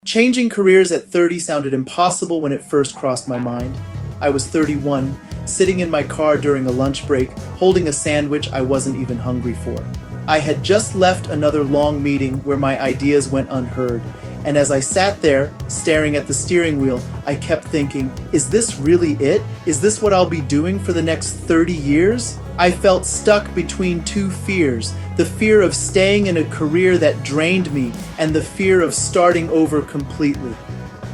Changing careers at 30 sounded impossible when it first crossed my mind. I was 31, sitting in my car during a lunch break, holding a sandwich I wasn't even hungry for. I had just left another long meeting where my ideas went unheard, and as I sat there, staring at the steering wheel, I kept thinking, is this really it? Is this what I'll be doing for the next 30 years? I felt stuck between two fears, the fear of staying in a career that drained me and the fear of starting over completely.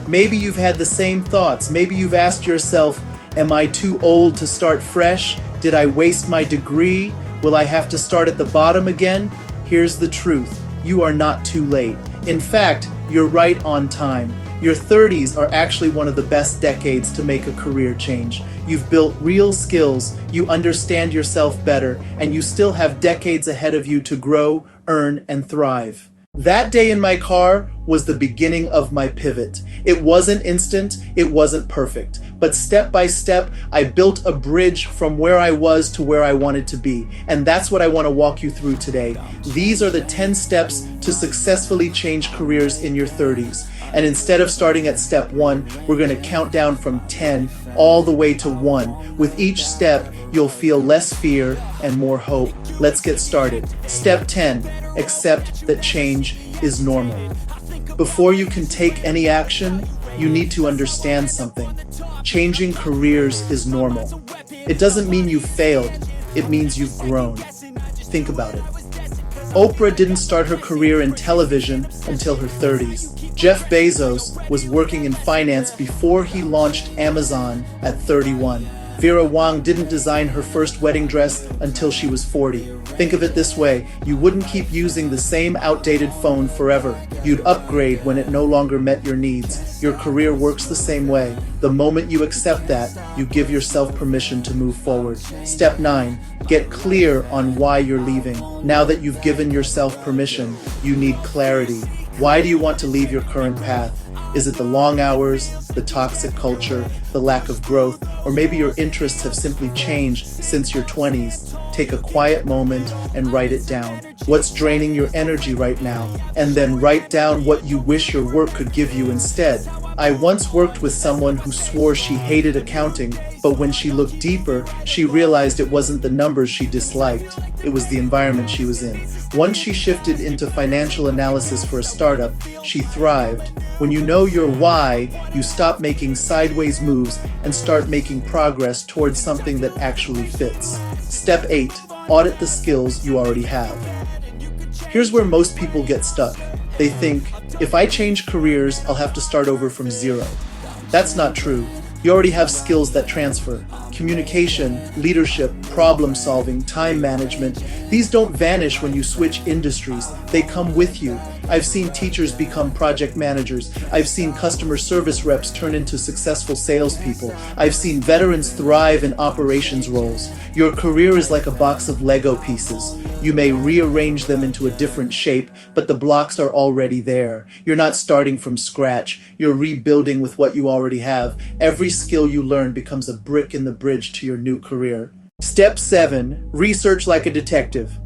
Maybe you've had the same thoughts. Maybe you've asked yourself, am I too old to start fresh? Did I waste my degree? Will I have to start at the bottom again? Here's the truth. You are not too late. In fact, you're right on time. Your 30s are actually one of the best decades to make a career change. You've built real skills, you understand yourself better, and you still have decades ahead of you to grow, earn, and thrive. That day in my car was the beginning of my pivot. It wasn't instant, it wasn't perfect, but step by step, I built a bridge from where I was to where I wanted to be. And that's what I want to walk you through today. These are the 10 steps to successfully change careers in your 30s. And instead of starting at step 1, we're going to count down from 10 all the way to 1. With each step, you'll feel less fear and more hope. Let's get started. Step 10, accept that change is normal. Before you can take any action, you need to understand something. Changing careers is normal. It doesn't mean you failed. It means you've grown. Think about it. Oprah didn't start her career in television until her 30s. Jeff Bezos was working in finance before he launched Amazon at 31. Vera Wang didn't design her first wedding dress until she was 40. Think of it this way, you wouldn't keep using the same outdated phone forever. You'd upgrade when it no longer met your needs. Your career works the same way. The moment you accept that, you give yourself permission to move forward. Step 9, get clear on why you're leaving. Now that you've given yourself permission, you need clarity. Why do you want to leave your current path? Is it the long hours, the toxic culture, the lack of growth, or maybe your interests have simply changed since your 20s? Take a quiet moment and write it down. What's draining your energy right now? And then write down what you wish your work could give you instead. I once worked with someone who swore she hated accounting, but when she looked deeper, she realized it wasn't the numbers she disliked, it was the environment she was in. Once she shifted into financial analysis for a startup, she thrived. When you know your why, you stop making sideways moves and start making progress towards something that actually fits. Step 8, audit the skills you already have. Here's where most people get stuck. They think, if I change careers, I'll have to start over from zero. That's not true. You already have skills that transfer. Communication, leadership, problem solving, time management. These don't vanish when you switch industries. They come with you. I've seen teachers become project managers. I've seen customer service reps turn into successful salespeople. I've seen veterans thrive in operations roles. Your career is like a box of Lego pieces. You may rearrange them into a different shape, but the blocks are already there. You're not starting from scratch. You're rebuilding with what you already have. Every skill you learn becomes a brick in the bridge to your new career. Step 7, research like a detective.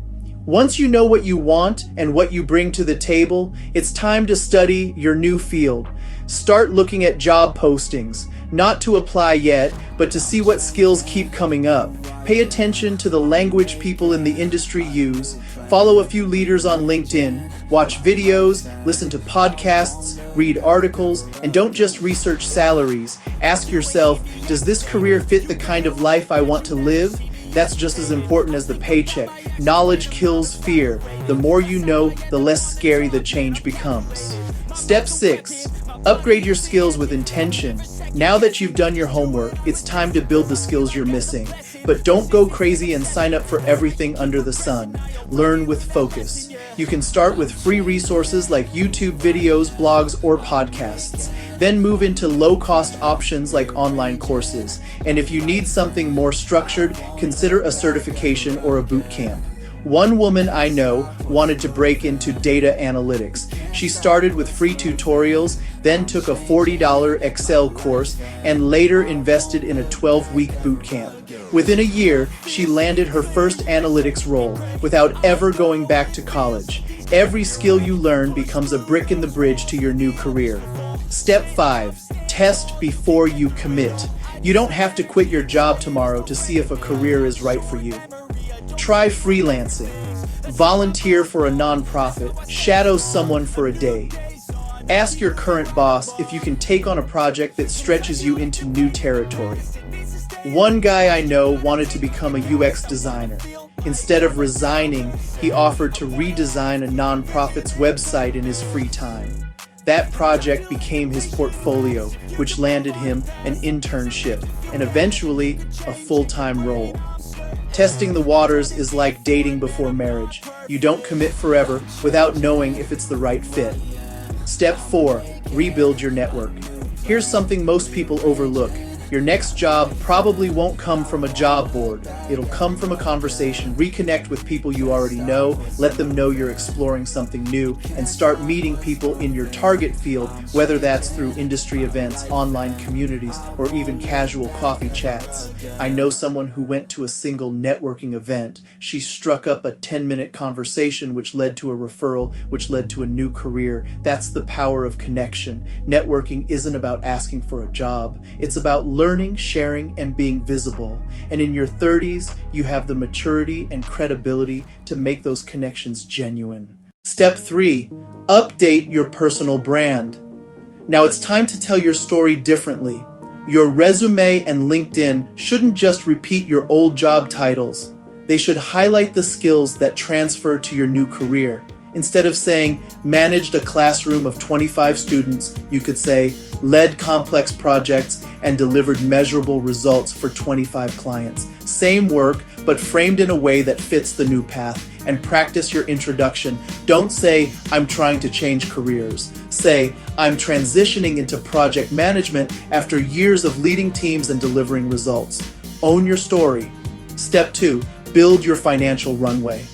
Once you know what you want and what you bring to the table, it's time to study your new field. Start looking at job postings, not to apply yet, but to see what skills keep coming up. Pay attention to the language people in the industry use. Follow a few leaders on LinkedIn. Watch videos, listen to podcasts, read articles, and don't just research salaries. Ask yourself, does this career fit the kind of life I want to live? That's just as important as the paycheck. Knowledge kills fear. The more you know, the less scary the change becomes. Step 6, upgrade your skills with intention. Now that you've done your homework, it's time to build the skills you're missing. But don't go crazy and sign up for everything under the sun. Learn with focus. You can start with free resources like YouTube videos, blogs, or podcasts. Then move into low-cost options like online courses. And if you need something more structured, consider a certification or a boot camp. One woman I know wanted to break into data analytics. She started with free tutorials, then took a $40 Excel course, and later invested in a 12-week boot camp. Within a year, she landed her first analytics role without ever going back to college. Every skill you learn becomes a brick in the bridge to your new career. Step 5. Test before you commit. You don't have to quit your job tomorrow to see if a career is right for you. Try freelancing. Volunteer for a nonprofit. Shadow someone for a day. Ask your current boss if you can take on a project that stretches you into new territory. One guy I know wanted to become a UX designer. Instead of resigning, he offered to redesign a nonprofit's website in his free time. That project became his portfolio, which landed him an internship and eventually a full-time role. Testing the waters is like dating before marriage. You don't commit forever without knowing if it's the right fit. Step 4. Rebuild your network. Here's something most people overlook. Your next job probably won't come from a job board. It'll come from a conversation. Reconnect with people you already know, let them know you're exploring something new, and start meeting people in your target field, whether that's through industry events, online communities, or even casual coffee chats. I know someone who went to a single networking event. She struck up a 10-minute conversation which led to a referral, which led to a new career. That's the power of connection. Networking isn't about asking for a job. It's about learning, sharing, and being visible. And in your 30s, you have the maturity and credibility to make those connections genuine. Step 3. Update your personal brand. Now it's time to tell your story differently. Your resume and LinkedIn shouldn't just repeat your old job titles. They should highlight the skills that transfer to your new career. Instead of saying, managed a classroom of 25 students, you could say, led complex projects and delivered measurable results for 25 clients. Same work, but framed in a way that fits the new path. And practice your introduction. Don't say, I'm trying to change careers. Say, I'm transitioning into project management after years of leading teams and delivering results. Own your story. Step 2, build your financial runway.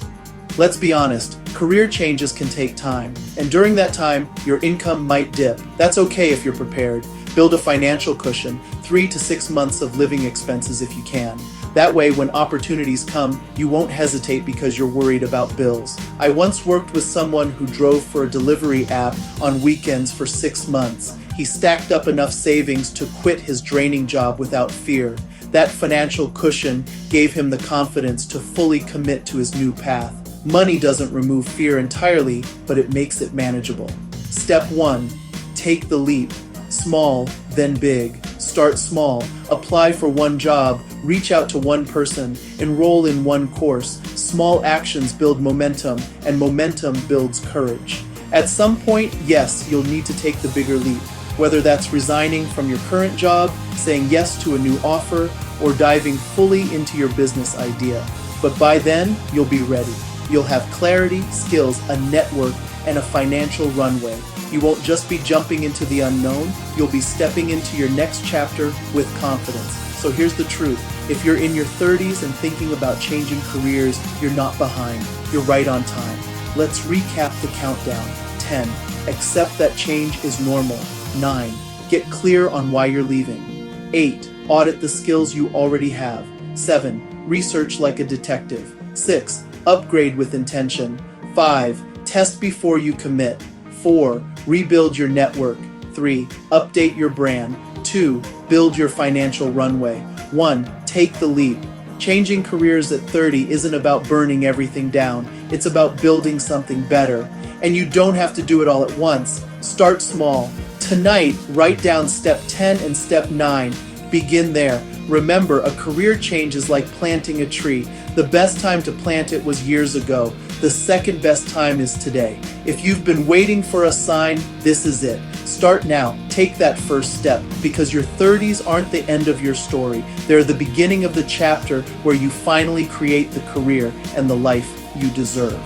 Let's be honest, career changes can take time, and during that time, your income might dip. That's okay if you're prepared. Build a financial cushion, 3 to 6 months of living expenses if you can. That way, when opportunities come, you won't hesitate because you're worried about bills. I once worked with someone who drove for a delivery app on weekends for 6 months. He stacked up enough savings to quit his draining job without fear. That financial cushion gave him the confidence to fully commit to his new path. Money doesn't remove fear entirely, but it makes it manageable. Step 1. Take the leap. Small, then big. Start small. Apply for one job. Reach out to one person. Enroll in one course. Small actions build momentum, and momentum builds courage. At some point, yes, you'll need to take the bigger leap. Whether that's resigning from your current job, saying yes to a new offer, or diving fully into your business idea. But by then, you'll be ready. You'll have clarity, skills, a network, and a financial runway. You won't just be jumping into the unknown, you'll be stepping into your next chapter with confidence. So here's the truth. If you're in your 30s and thinking about changing careers, you're not behind. You're right on time. Let's recap the countdown. 10. Accept that change is normal. 9. Get clear on why you're leaving. 8. Audit the skills you already have. 7. Research like a detective. 6. Upgrade with intention. 5. Test before you commit. 4. Rebuild your network. 3. Update your brand. 2. Build your financial runway. 1. Take the leap. Changing careers at 30 isn't about burning everything down. It's about building something better. And you don't have to do it all at once. Start small. Tonight, write down step 10 and step 9. Begin there. Remember, a career change is like planting a tree. The best time to plant it was years ago. The second best time is today. If you've been waiting for a sign, this is it. Start now. Take that first step, because your 30s aren't the end of your story. They're the beginning of the chapter where you finally create the career and the life you deserve.